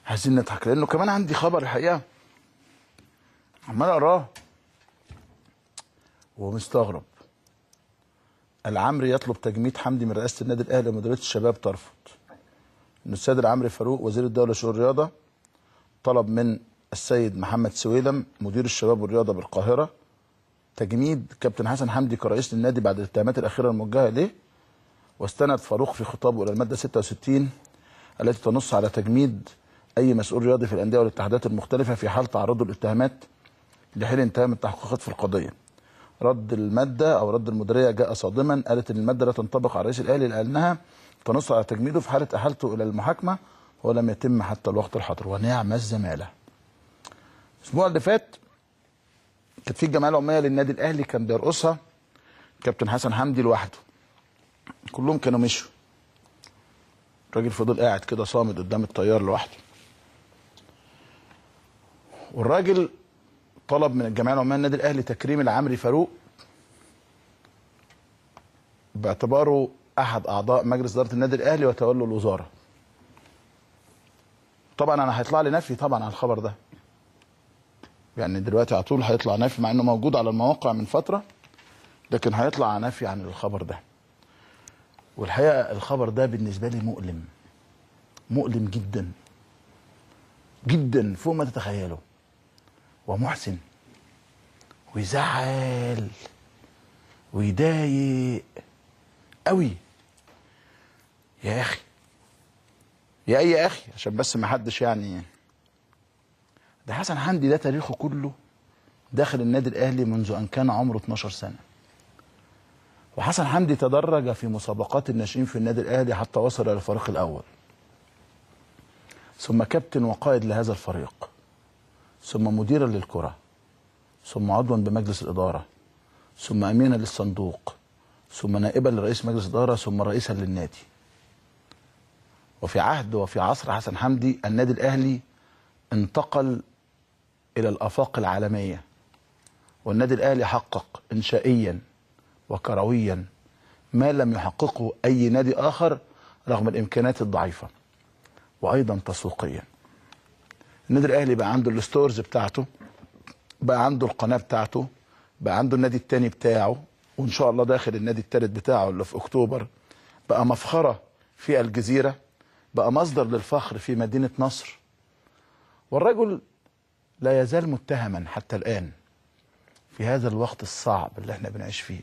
عايزين نضحك لانه كمان عندي خبر الحقيقه عمال اقراه ومستغرب. العمري يطلب تجميد حمدي من رئاسه النادي الاهلي ومديريه الشباب ترفض. ان السيد العمري فاروق وزير الدوله لشؤون الرياضه طلب من السيد محمد سويلم مدير الشباب والرياضه بالقاهره تجميد كابتن حسن حمدي كرئيس للنادي بعد الاتهامات الاخيره الموجهه اليه. واستند فاروق في خطابه الى الماده 66 التي تنص على تجميد اي مسؤول رياضي في الانديه والاتحادات المختلفه في حال تعرضه للاتهامات لحين انتهاء من التحقيقات في القضيه. رد الماده او رد المديريه جاء صادما، قالت ان الماده لا تنطبق على رئيس الاهلي لانها تنص على تجميده في حاله احالته الى المحاكمه ولم يتم حتى الوقت الحاضر. ونعم الزماله. الاسبوع اللي فات كانت في الجمعيه العموميه للنادي الاهلي كان بيرقصها كابتن حسن حمدي لوحده. كلهم كانوا مشوا. الراجل فضل قاعد كده صامد قدام الطيار لوحده. والراجل طلب من الجمعيه العموميه للنادي الاهلي تكريم العمري فاروق باعتباره احد اعضاء مجلس اداره النادي الاهلي وتولوا الوزاره. طبعا انا هيطلع لي نفي طبعا على الخبر ده. يعني دلوقتي على طول هيطلع نفي مع انه موجود على المواقع من فتره، لكن هيطلع نفي عن الخبر ده. والحقيقه الخبر ده بالنسبه لي مؤلم. مؤلم جدا جدا فوق ما تتخيلوا. ومحزن ويزعل ويضايق قوي. يا اخي يا اي اخي عشان بس ما حدش يعني. ده حسن حمدي ده تاريخه كله داخل النادي الاهلي منذ ان كان عمره 12 سنه. وحسن حمدي تدرج في مسابقات الناشئين في النادي الاهلي حتى وصل الى الفريق الاول، ثم كابتن وقائد لهذا الفريق، ثم مديرا للكره، ثم عضوا بمجلس الاداره، ثم امينا للصندوق، ثم نائبا لرئيس مجلس الاداره، ثم رئيسا للنادي. وفي عهد وفي عصر حسن حمدي النادي الاهلي انتقل الى الافاق العالميه، والنادي الاهلي حقق انشائيا وكرويا ما لم يحققه اي نادي اخر رغم الامكانيات الضعيفه، وايضا تسويقيا. النادي الاهلي بقى عنده الستورز بتاعته، بقى عنده القناه بتاعته، بقى عنده النادي الثاني بتاعه، وان شاء الله داخل النادي الثالث بتاعه اللي في اكتوبر. بقى مفخره في الجزيره، بقى مصدر للفخر في مدينه نصر. والرجل لا يزال متهما حتى الان في هذا الوقت الصعب اللي احنا بنعيش فيه.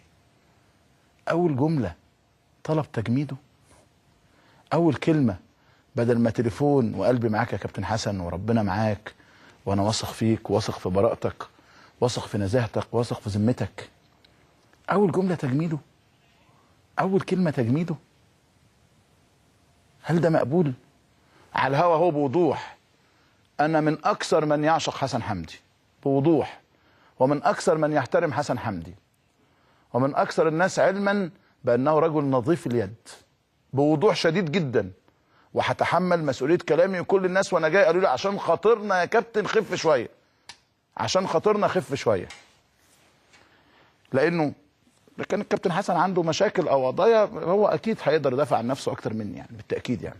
اول جمله طلب تجميده. اول كلمه بدل ما تليفون وقلبي معاك يا كابتن حسن وربنا معاك وانا واثق فيك واثق في براءتك واثق في نزاهتك واثق في ذمتك. اول جمله تجميده. اول كلمه تجميده. هل ده مقبول؟ على الهوا هو بوضوح. انا من اكثر من يعشق حسن حمدي بوضوح، ومن اكثر من يحترم حسن حمدي، ومن اكثر الناس علما بانه رجل نظيف اليد بوضوح شديد جدا. وهتحمل مسؤوليه كلامي وكل الناس وانا جاي قالوا لي عشان خاطرنا يا كابتن خف شويه، عشان خاطرنا خف شويه. لانه كان الكابتن حسن عنده مشاكل او قضايا هو اكيد هيقدر يدافع عن نفسه اكتر مني يعني بالتاكيد يعني.